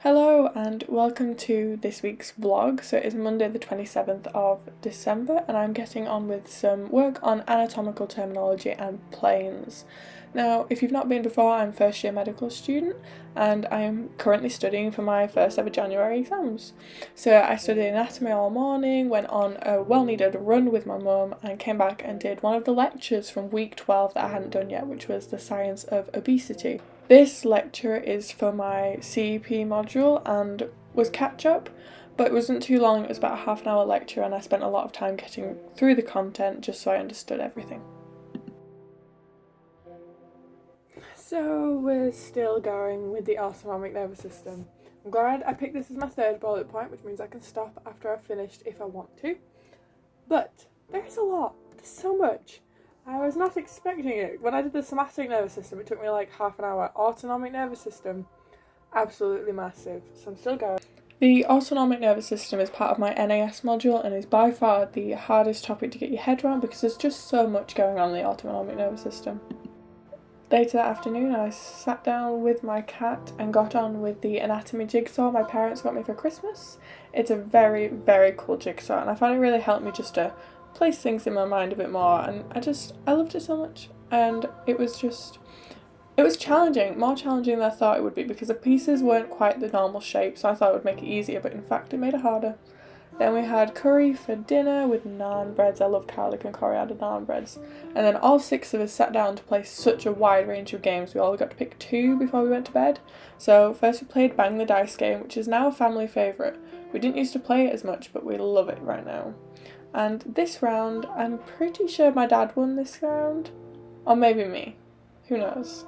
Hello and welcome to this week's vlog. So it is Monday the 27th of December and I'm getting on with some work on anatomical terminology and planes. Now if you've not been before, I'm a first year medical student and I am currently studying for my first ever January exams. So I studied anatomy all morning, went on a well needed run with my mum and came back and did one of the lectures from week 12 that I hadn't done yet, which was the science of obesity. This lecture is for my CEP module and was catch up, but it wasn't too long. It was about a half an hour lecture and I spent a lot of time getting through the content just so I understood everything. So we're still going with the autonomic nervous system. I'm glad I picked this as my third bullet point, which means I can stop after I've finished if I want to. But there is a lot, there's so much. I was not expecting it. When I did the somatic nervous system, it took me like half an hour. Autonomic nervous system, absolutely massive. So I'm still going. The autonomic nervous system is part of my NAS module and is by far the hardest topic to get your head around because there's just so much going on in the autonomic nervous system. Later that afternoon, I sat down with my cat and got on with the anatomy jigsaw my parents got me for Christmas. It's a very, very cool jigsaw and I found it really helped me just to place things in my mind a bit more, and I loved it so much. And it was challenging, more challenging than I thought it would be because the pieces weren't quite the normal shape, so I thought it would make it easier, but in fact it made it harder. Then we had curry for dinner with naan breads. I love garlic and coriander naan breads. And then all six of us sat down to play such a wide range of games. We all got to pick two before we went to bed. So first we played Bang the Dice game, which is now a family favourite. We didn't used to play it as much, but we love it right now. And this round, I'm pretty sure my dad won this round. Or maybe me. Who knows?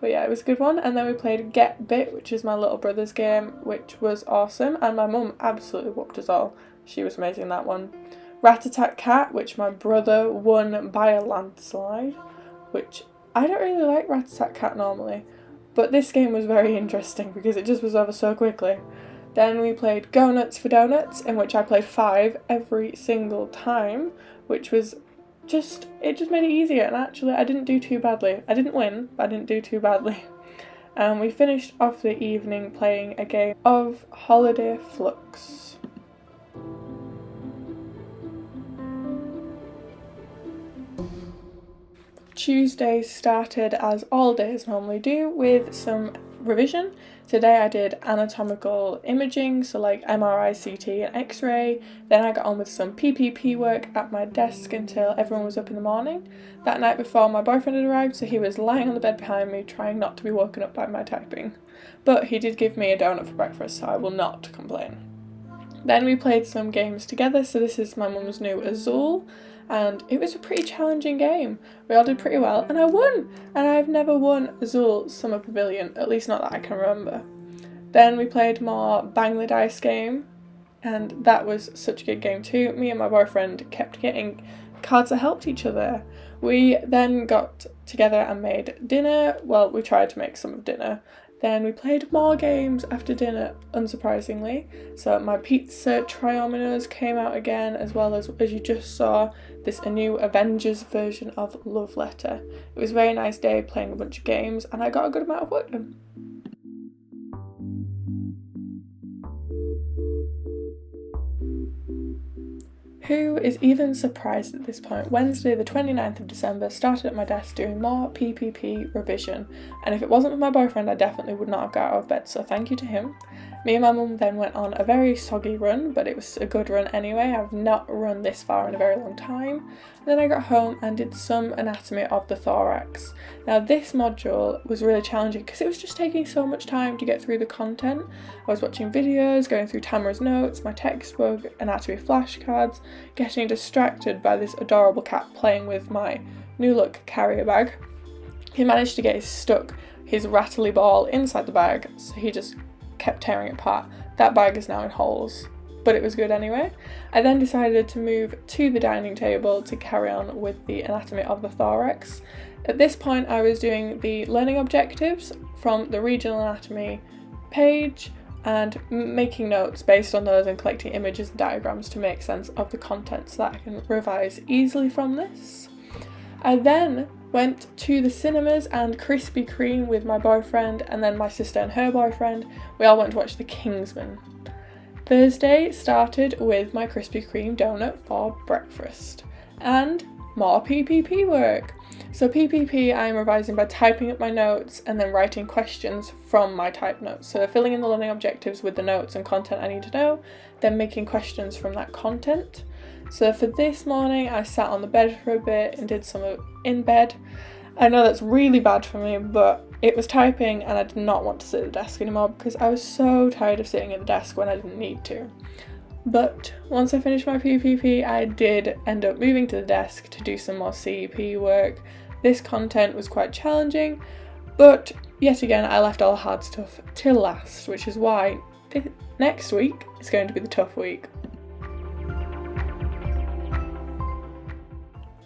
But yeah, it was a good one. And then we played Get Bit, which is my little brother's game, which was awesome. And my mum absolutely whooped us all. She was amazing in that one. Rat-a-tat-cat, which my brother won by a landslide. Which, I don't really like Rat-a-tat-cat normally. But this game was very interesting because it just was over so quickly. Then we played Go Nuts for Donuts, in which I played 5 every single time, which was it just made it easier, and actually I didn't do too badly. I didn't win, but I didn't do too badly. And we finished off the evening playing a game of Holiday Flux. Tuesday started as all days normally do with some revision. Today I did anatomical imaging, so like MRI, CT and X-ray. Then I got on with some PPP work at my desk until everyone was up in the morning. That night before, my boyfriend had arrived, so he was lying on the bed behind me trying not to be woken up by my typing. But he did give me a donut for breakfast, so I will not complain. Then we played some games together, so this is my mum's new Azul. And it was a pretty challenging game. We all did pretty well, and I won! And I've never won Azul Summer Pavilion, at least not that I can remember. Then we played more Bang the Dice game, and that was such a good game too. Me and my boyfriend kept getting cards that helped each other. We then got together and made dinner. Well, we tried to make some of dinner. Then we played more games after dinner, unsurprisingly. So my pizza Triominos came out again, as well as you just saw, a new Avengers version of Love Letter. It was a very nice day playing a bunch of games, and I got a good amount of work done. Who is even surprised at this point? Wednesday the 29th of December started at my desk doing more PPP revision, and if it wasn't for my boyfriend I definitely would not have got out of bed, so thank you to him. Me and my mum then went on a very soggy run, but it was a good run anyway. I've not run this far in a very long time. And then I got home and did some anatomy of the thorax. Now this module was really challenging because it was just taking so much time to get through the content. I was watching videos, going through Tamara's notes, my textbook, anatomy flashcards, getting distracted by this adorable cat playing with my new look carrier bag. He managed to get his rattly ball inside the bag, so he just kept tearing it apart. That bag is now in holes, but it was good anyway. I then decided to move to the dining table to carry on with the anatomy of the thorax. At this point I was doing the learning objectives from the regional anatomy page and making notes based on those and collecting images and diagrams to make sense of the content so that I can revise easily from this. I then Went to the cinemas and Krispy Kreme with my boyfriend, and then my sister and her boyfriend. We all went to watch The Kingsman. Thursday started with my Krispy Kreme donut for breakfast. And more PPP work. So PPP, I am revising by typing up my notes and then writing questions from my typed notes. So filling in the learning objectives with the notes and content I need to know, then making questions from that content. So for this morning, I sat on the bed for a bit and did some in bed. I know that's really bad for me, but it was typing and I did not want to sit at the desk anymore because I was so tired of sitting at the desk when I didn't need to. But once I finished my PPP, I did end up moving to the desk to do some more CEP work. This content was quite challenging, but yet again, I left all the hard stuff till last, which is why next week is going to be the tough week.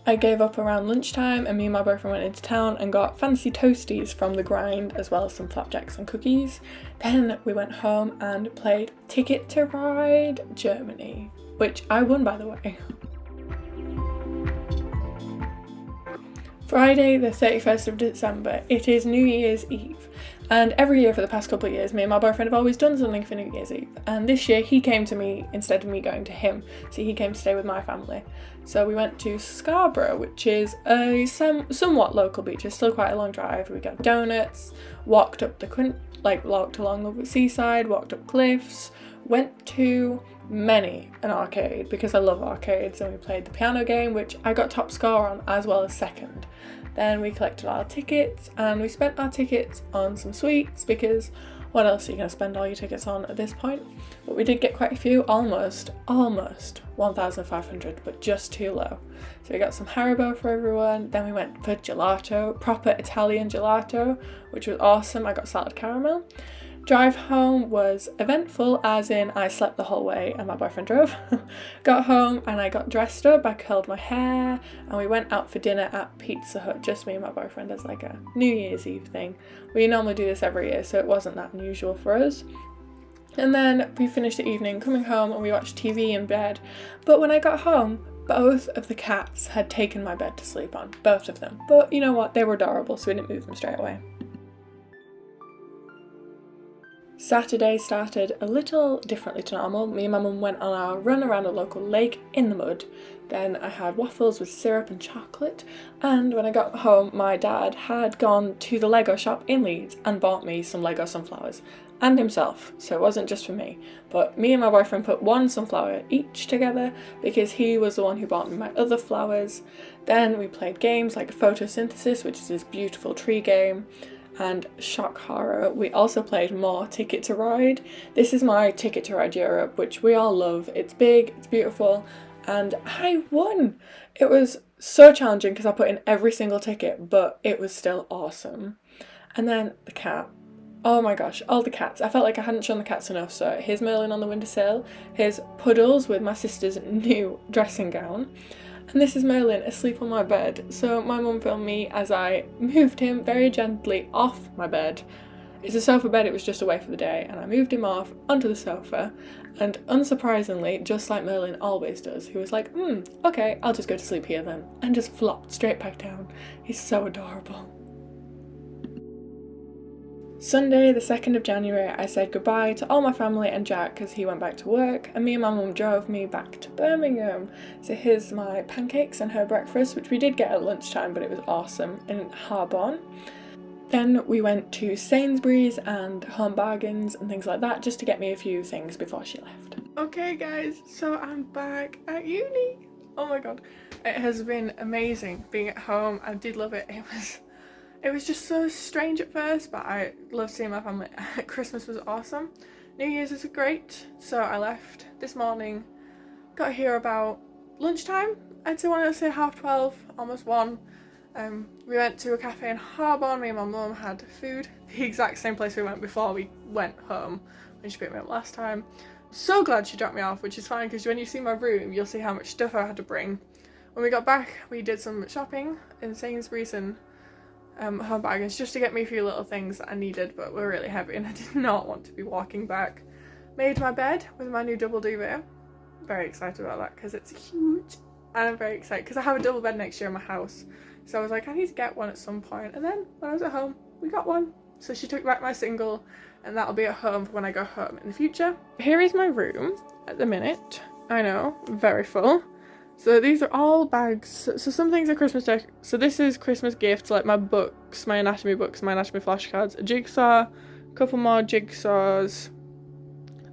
I gave up around lunchtime and me and my boyfriend went into town and got fancy toasties from the Grind as well as some flapjacks and cookies. Then we went home and played Ticket to Ride Germany, which I won, by the way. Friday the 31st of December, it is New Year's Eve. And every year for the past couple of years, me and my boyfriend have always done something for New Year's Eve. And this year he came to me instead of me going to him. So he came to stay with my family. So we went to Scarborough, which is a somewhat local beach. It's still quite a long drive. We got donuts, walked along the seaside, walked up cliffs, went to many an arcade because I love arcades, and we played the piano game, which I got top score on as well as second. Then we collected our tickets and we spent our tickets on some sweets because what else are you going to spend all your tickets on at this point? But we did get quite a few, almost 1,500, but just too low. So we got some Haribo for everyone. Then we went for gelato, proper Italian gelato, which was awesome. I got salted caramel. Drive home was eventful, as in I slept the whole way and my boyfriend drove. Got home and I got dressed up, I curled my hair, and we went out for dinner at Pizza Hut, just me and my boyfriend, as like a New Year's Eve thing. We normally do this every year, so it wasn't that unusual for us. And then we finished the evening coming home and we watched TV in bed. But when I got home, both of the cats had taken my bed to sleep on, both of them. But you know what, they were adorable, so we didn't move them straight away. Saturday started a little differently to normal. Me and my mum went on our run around a local lake in the mud. Then I had waffles with syrup and chocolate, and when I got home my dad had gone to the Lego shop in Leeds and bought me some Lego sunflowers, and himself, so it wasn't just for me. But me and my boyfriend put one sunflower each together because he was the one who bought me my other flowers. Then we played games like Photosynthesis, which is this beautiful tree game, and Shock Horror. We also played more Ticket to Ride. This is my Ticket to Ride Europe, which we all love. It's big, it's beautiful, and I won! It was so challenging because I put in every single ticket, but it was still awesome. And then the cat. Oh my gosh, all the cats. I felt like I hadn't shown the cats enough. So here's Merlin on the windowsill, here's Puddles with my sister's new dressing gown, and this is Merlin asleep on my bed. So my mum filmed me as I moved him very gently off my bed. It's a sofa bed, it was just away for the day, and I moved him off onto the sofa, and unsurprisingly, just like Merlin always does, he was like, okay, I'll just go to sleep here then, and just flopped straight back down. He's so adorable. Sunday the 2nd of January, I said goodbye to all my family and Jack because he went back to work, and me and my mum drove me back to Birmingham. So here's my pancakes and her breakfast, which we did get at lunchtime, but it was awesome, in Harborne. Then we went to Sainsbury's and Home Bargains and things like that just to get me a few things before she left. Okay guys, so I'm back at uni. Oh my god, it has been amazing being at home. I did love it. It was just so strange at first, but I loved seeing my family. Christmas was awesome. New Year's was great. So I left this morning, got here about lunchtime. I'd say 12:30, almost 1. We went to a cafe in Harborne. Me and my mum had food, the exact same place we went before we went home when she picked me up last time. So glad she dropped me off, which is fine because when you see my room, you'll see how much stuff I had to bring. When we got back, we did some shopping in Sainsbury's and Home Bargains just to get me a few little things that I needed, but were really heavy and I did not want to be walking back. Made my bed with my new double duvet. Very excited about that because it's huge, and I'm very excited because I have a double bed next year in my house, So I was like, I need to get one at some point. And then when I was at home, we got one. So she took back my single, and that'll be at home for when I go home in the future. Here is my room at the minute. I know, very full. So these are all bags. So some things are Christmas so this is Christmas gifts, like my books, my anatomy flashcards, a jigsaw, a couple more jigsaws.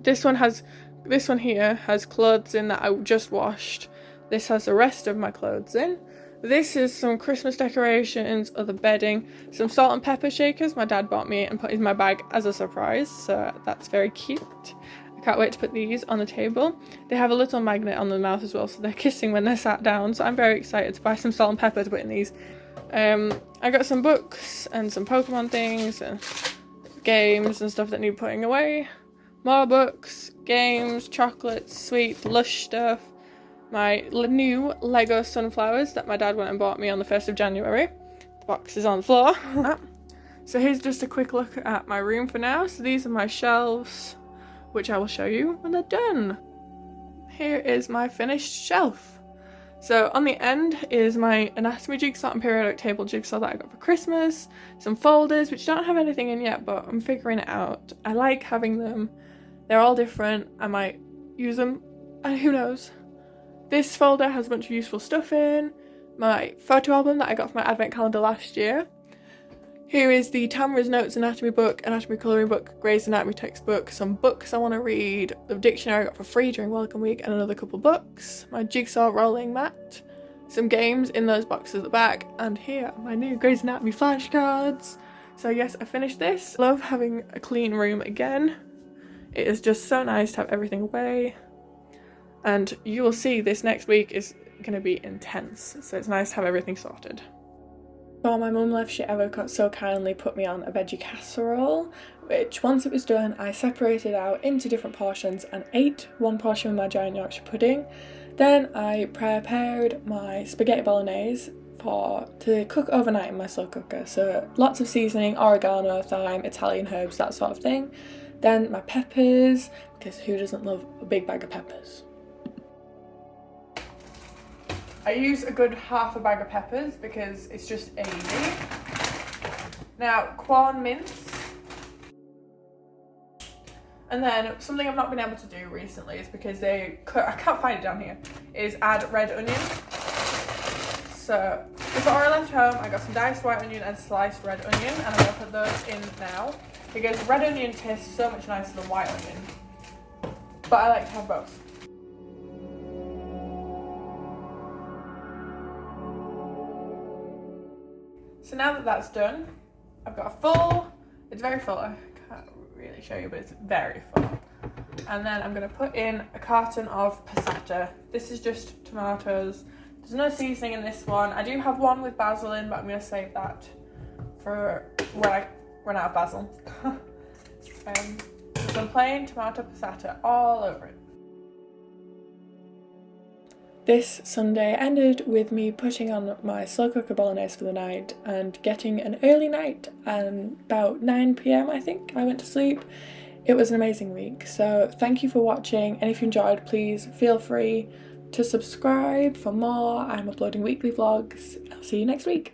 This one here has clothes in that I just washed. This has the rest of my clothes in. This is some Christmas decorations, other bedding, some salt and pepper shakers my dad bought me and put in my bag as a surprise, so that's very cute. I can't wait to put these on the table. They have a little magnet on the mouth as well, so they're kissing when they're sat down, so I'm very excited to buy some salt and pepper to put in these. I got some books and some Pokemon things and games and stuff that need putting away. More books, games, chocolates, sweets, lush stuff. My new Lego sunflowers that my dad went and bought me on the 1st of January. The box is on the floor. So here's just a quick look at my room for now. So these are my shelves, which I will show you when they're done. Here is my finished shelf. So on the end is my anatomy jigsaw and periodic table jigsaw that I got for Christmas. Some folders, which don't have anything in yet, but I'm figuring it out. I like having them. They're all different. I might use them, and who knows. This folder has a bunch of useful stuff in. My photo album that I got for my advent calendar last year. Here is the Tamara's Notes anatomy book, anatomy colouring book, Grey's Anatomy textbook, some books I want to read, the dictionary I got for free during Welcome Week, and another couple books, my jigsaw rolling mat, some games in those boxes at the back, and here are my new Grey's Anatomy flashcards. So yes, I finished this. Love having a clean room again. It is just so nice to have everything away. And you will see this next week is going to be intense, so it's nice to have everything sorted. Before my mum left, she so kindly put me on a veggie casserole, which once it was done I separated out into different portions and ate one portion with my giant Yorkshire pudding. Then I prepared my spaghetti bolognese to cook overnight in my slow cooker, so lots of seasoning, oregano, thyme, Italian herbs, that sort of thing. Then my peppers, because who doesn't love a big bag of peppers? I use a good half a bag of peppers because it's just easy. Now, Quorn mince. And then something I've not been able to do recently is because I can't find it down here, is add red onion. So before I left home, I got some diced white onion and sliced red onion, and I'm going to put those in now because red onion tastes so much nicer than white onion. But I like to have both. So now that that's done, I've got it's very full, I can't really show you, but it's very full. And then I'm going to put in a carton of passata. This is just tomatoes. There's no seasoning in this one. I do have one with basil in, but I'm going to save that for when I run out of basil. Some plain tomato passata all over it. This Sunday ended with me putting on my slow cooker bolognese for the night and getting an early night, about 9 PM I think I went to sleep. It was an amazing week, so thank you for watching, and if you enjoyed, please feel free to subscribe for more. I'm uploading weekly vlogs. I'll see you next week.